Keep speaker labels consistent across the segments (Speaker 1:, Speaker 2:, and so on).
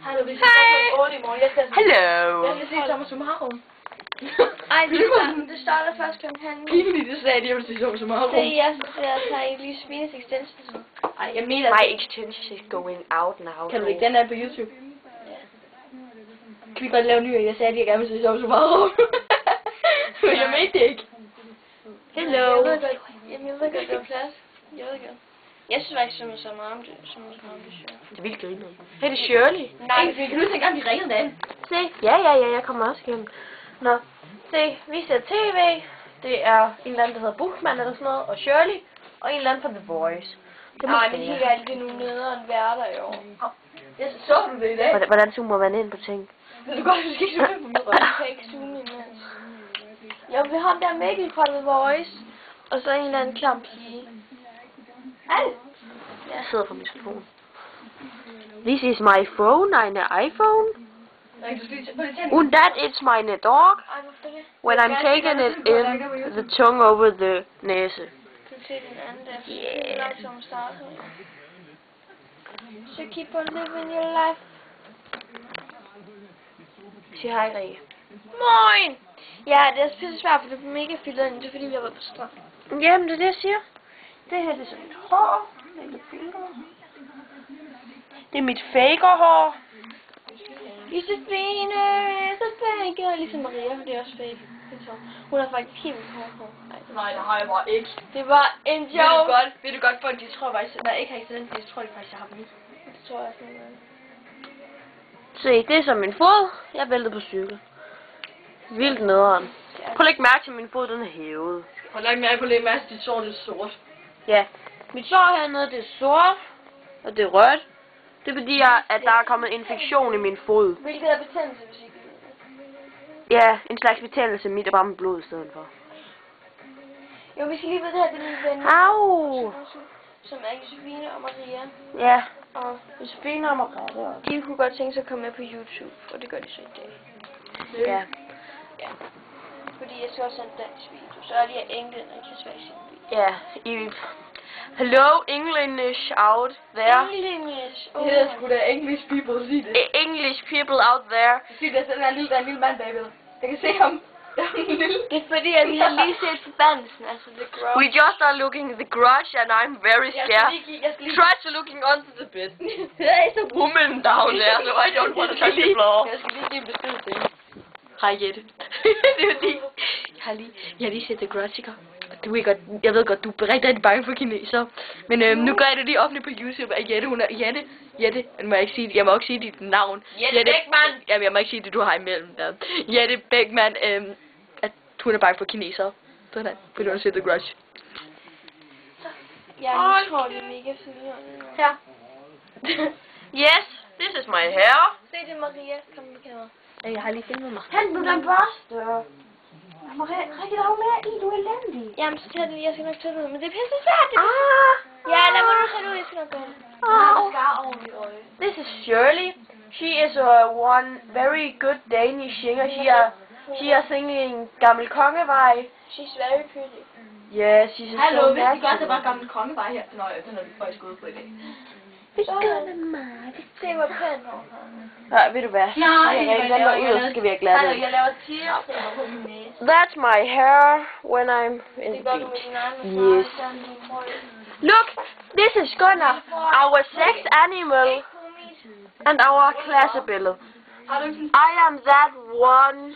Speaker 1: Hallo, vi skal kl. 8 i morgen. Jeg skal se Summa Summarum.
Speaker 2: Ej, det starter først klokken 9.
Speaker 1: Pinligt, det sagde de, jeg vil se Summa Summarum.
Speaker 2: Det er jeg, så tager I lige Svines Extension.
Speaker 1: Ej, jeg mener...
Speaker 3: My extension is going out now.
Speaker 1: Kan du ikke den der på YouTube? Ja. Kan vi godt lave ny, jeg sagde, at jeg gerne vil se Summa Summarum. Men jeg mente det ikke. Hello.
Speaker 2: Jeg ved godt, det var plads. Jeg ved godt. Jeg synes faktisk, Summa Summarum, det er sjovt.
Speaker 3: Det er vildt grinet. Hey, det er Shirley.
Speaker 1: Nej, kan du huske engang, vi ringede den?
Speaker 3: Se, ja, jeg kommer også igennem. Nå, se, vi ser tv. Det er en eller anden, der hedder Buchmann eller sådan noget, og Shirley, og en eller anden fra The Voice.
Speaker 2: Nej, men helt ærligt, det er nogle nederen værter i år.
Speaker 1: Jeg så du det i dag.
Speaker 3: Hvordan zoomer man ind på ting?
Speaker 1: Ved du godt, du skal ikke zoome ind på mit røv.
Speaker 2: Jeg kan ikke zoome imens. Jo, vi har der Mikkel fra The Voice, og så en eller anden klam pige.
Speaker 1: Hej.
Speaker 3: Jeg sidder på min telefon. This is my phone, eine iPhone. And that is my dog.
Speaker 2: Ej, hvorfor det?
Speaker 3: When I'm taking it in, the tongue over the næse.
Speaker 2: Du kan se den anden der, fordi det er langsomt starter. So keep on living your life.
Speaker 3: Sig hej, Rikke.
Speaker 2: Moin! Ja, det er pisse svært, for det er mega filtret ind, det er fordi vi har været på strand.
Speaker 3: Jamen, det er det, jeg siger. Det her, det er sådan et hår. Det er mit fakerhår.
Speaker 2: Josefine, så fake. Ligesom Maria, det er også fake. Hun har faktisk helt hår.
Speaker 1: Nej, det har jeg bare ikke.
Speaker 2: Det var en joke.
Speaker 1: Ved du godt, folk de tror faktisk, at jeg ikke har accident, de tror de faktisk, jeg har dem.
Speaker 2: Det tror jeg også,
Speaker 3: Se, det er så min fod. Jeg væltede på cykel. Vildt nederen. Prøv at lægge mærke til, at min fod den er hævet.
Speaker 1: Prøv at lægge mærke på det, Mads, dit sår det er sort.
Speaker 3: Ja, mit sår hernede, det er sort, og det er rødt. Det er fordi, at der er kommet infektion i min fod.
Speaker 2: Hvilket er betændelse, hvis ikke
Speaker 3: Ja, en slags betændelse. Mit er bare med blod i stedet for.
Speaker 2: Jo, vi skal lige vide det her, det er min ven.
Speaker 3: Au!
Speaker 2: Som er Josefine og Maria.
Speaker 3: Ja,
Speaker 2: Og
Speaker 3: Josefine og Maria.
Speaker 2: de kunne godt tænke sig at komme med på YouTube, og det gør de så i dag.
Speaker 3: Ja.
Speaker 2: Ja. Fordi jeg skal også sende dansk video, så er de her englænder, der kan svært sin video.
Speaker 3: Ja, hello English out there.
Speaker 2: English.
Speaker 1: Det hedder sgu da English people, sig det.
Speaker 3: English people out there.
Speaker 1: Sig det, der er en lille mand bagved. Jeg kan se ham.
Speaker 2: Det er fordi, at vi har lige set forbandelsen, altså The Grudge.
Speaker 3: We just are looking at the grudge and I'm very scared. Try to looking onto the bed. There is a woman down there, so I don't want to touch the floor.
Speaker 1: Jeg skal lige give en besked til hende.
Speaker 3: Hej Jette. Det er fordi, jeg har lige set The Grudge, ikke? Du ved godt, jeg ved godt, du er rigtig bange for kineser. Men nu gør jeg det lige offentligt på YouTube, at Jette, hun er Jette, må jeg ikke sige, jeg må ikke sige dit navn.
Speaker 1: Jette Beckmann!
Speaker 3: Jamen, jeg må ikke sige det, du har imellem der. Jette Beckmann, at hun er bange for kineser. Sådan, fordi hun har set The Grudge.
Speaker 2: Jeg tror, det er mega fint.
Speaker 3: Her. Yes, this is my hair.
Speaker 2: Se det, Maria. Kom med kamera.
Speaker 3: Jeg har lige filmet mig.
Speaker 1: Hent nu den børste. Rikke, der er jo mere i, du er elendig.
Speaker 2: Jamen, så tager det, jeg skal nok tage det ud, men det er pisse svært. Det er ja, lad mig nu tage det ud, jeg skal nok gøre det.
Speaker 3: This is Shirley. She is one very good Danish singer. She are singing Gammel Kongevej.
Speaker 2: She's very pretty.
Speaker 3: Yes, she's
Speaker 1: Hallo,
Speaker 3: so
Speaker 1: hvis de gør,
Speaker 3: nice.
Speaker 1: så bare Gammel Kongevej her. Nå, den er vi faktisk gået på i dag.
Speaker 2: Se, hvor pænt hun
Speaker 3: Ja, ved du hvad?
Speaker 1: Ja,
Speaker 3: Den var ud, skal vi have glat
Speaker 1: jeg laver tearstænger på min næse.
Speaker 3: That's my hair when I'm in
Speaker 2: det
Speaker 3: the
Speaker 2: gør du med
Speaker 3: beach.
Speaker 2: din egen
Speaker 3: Yes. Look, this is Gunnar, our sex animal and our klassebillede. I am that one.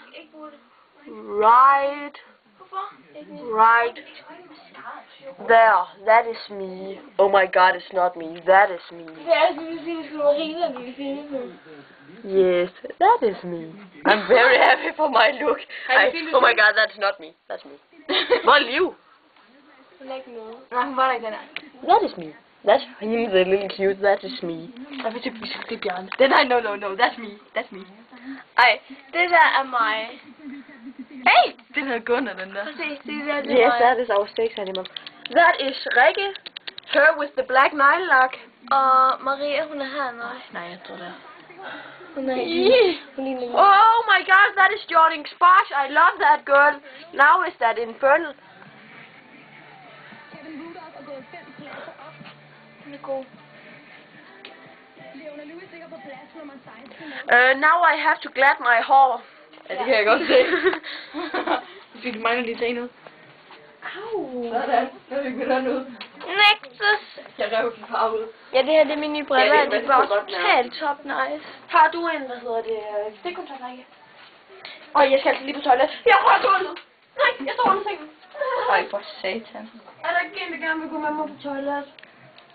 Speaker 3: Right there. That is me. Oh my god, it's not me. That is me.
Speaker 2: Det er altså, hvis vi skulle være helt af vi finde på.
Speaker 3: Yes, that is me. I'm very happy for my look. Oh my god, that's not me. That's me. Hvor er Liv?
Speaker 2: Hun er ikke noget.
Speaker 1: Nej, hun var der ikke den her.
Speaker 3: That is me. That's him, the little cute. That is me.
Speaker 1: Jeg vil til det Bjørn. Den her, no, that's me. That's me.
Speaker 2: Ej, det der er mig.
Speaker 1: Hey! Den her Gunnar, den der.
Speaker 2: Se, det der, det er
Speaker 3: Yes,
Speaker 2: mig.
Speaker 3: that is our sex animal. That is Rikke. Her with the black lilac.
Speaker 2: Og Maria, hun er hernede.
Speaker 1: Nej, jeg tror det.
Speaker 2: Hun er ikke. Hun ligner mig.
Speaker 3: Oh my god, that is Jordan Sparks. I love that girl. Now is that Infernal.
Speaker 2: Hun er god. Now I have to glat my hår.
Speaker 3: Ja, det kan jeg godt se. Fordi du mangler lige tage noget.
Speaker 2: Au.
Speaker 3: Sådan. Så fik vi den ud.
Speaker 2: Nexus.
Speaker 3: Jeg rev den farve ud.
Speaker 2: Ja, det her det er mine nye briller.
Speaker 3: Ja, det er
Speaker 2: Det var
Speaker 3: godt
Speaker 2: totalt top nice. Har du en, hvad hedder det, stikkontakt, ikke? Og jeg skal altså lige på toilet. Jeg prøver gulvet. Nej, jeg står under sengen.
Speaker 3: Ej, for satan.
Speaker 2: Er der ikke en, der gerne vil gå med mig på toilet?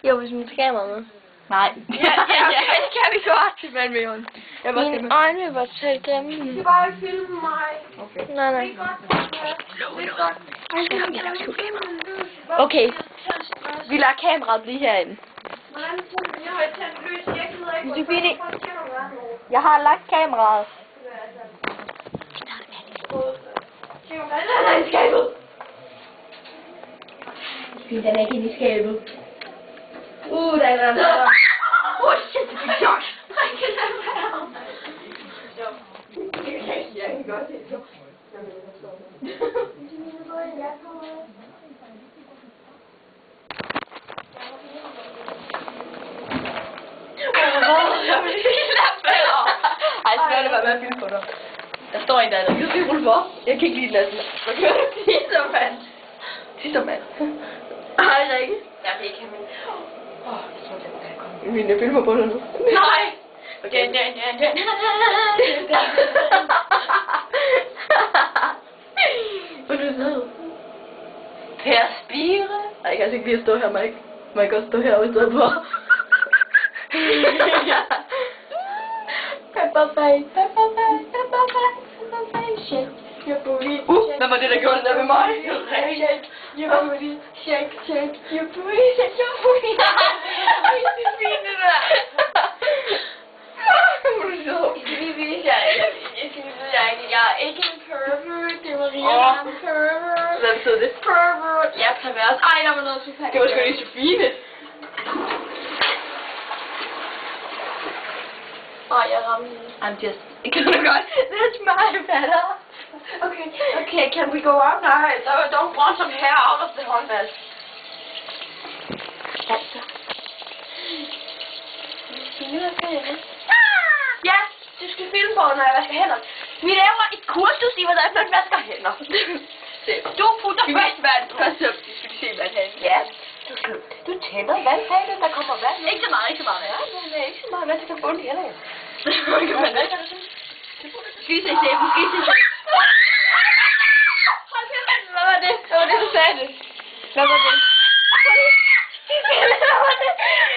Speaker 2: Jo, hvis man skal med.
Speaker 3: Nej.
Speaker 2: Ja,
Speaker 3: det kan vi godt. Det var med hånd. Jeg var
Speaker 2: Mine øjne vil bare totalt grimme. Du skal bare filme mig.
Speaker 3: Okay.
Speaker 2: Nej, nej.
Speaker 3: Det er godt.
Speaker 2: Okay. Vi lader kameraet blive herinde.
Speaker 3: Josefine, jeg har lagt kameraet. Den er ikke inde i skabet. Der er der. Shit, det er sjovt.
Speaker 2: Jeg kan lade være.
Speaker 3: Jeg kan godt se det. Ej, så er det bare med at filme på dig. Der står en der, du skal rulle for. Jeg kan ikke lide den. Så kører du tissermand. Tissermand. Hej, Rikke.
Speaker 2: Jeg vil ikke have min.
Speaker 3: Jeg tror, det kan komme. Mine filmer på dig nu.
Speaker 2: Nej.
Speaker 3: Okay. Hvor er du sød.
Speaker 2: Per Spire.
Speaker 3: Ej, jeg kan altså ikke lige at stå her, Mike. Må jeg godt stå her i stedet for? Pepperfay, shake your booty. Hvad var det, der gjorde det der med mig? Shake your booty, shake your booty, shake your booty.
Speaker 2: Ej, det er fint, det der.
Speaker 3: Hvor er du sød.
Speaker 2: Jeg er ikke en pervert. Det var Maria, der er en pervert.
Speaker 3: Hvad betød det?
Speaker 2: Pervert. Ja, pervers. Ej, der var noget totalt.
Speaker 3: Det var sgu lige Sofine.
Speaker 2: Jeg ramte hende.
Speaker 3: I'm just... Kan du godt? That's my better.
Speaker 2: Okay, can we go out now? Don't want some hair out of the håndvask.
Speaker 3: Altså.
Speaker 2: Ja, du skal filme på, når jeg vasker hænder. Vi laver et kursus i, hvordan man vasker hænder. Du putter først vand på.
Speaker 3: Først så skal vi se vandhanen.
Speaker 2: Ja. Du tænder vandhanen, der kommer vand.
Speaker 3: Ikke så meget, ikke så meget.
Speaker 2: Ja, men ikke så meget vand, så kan få ondt i hænderne.
Speaker 3: Skal vi se chefen, skal vi se chefen.
Speaker 2: Hvad var det? Hvad var det, du sagde det? Hvad var det?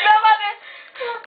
Speaker 2: Hvad var det?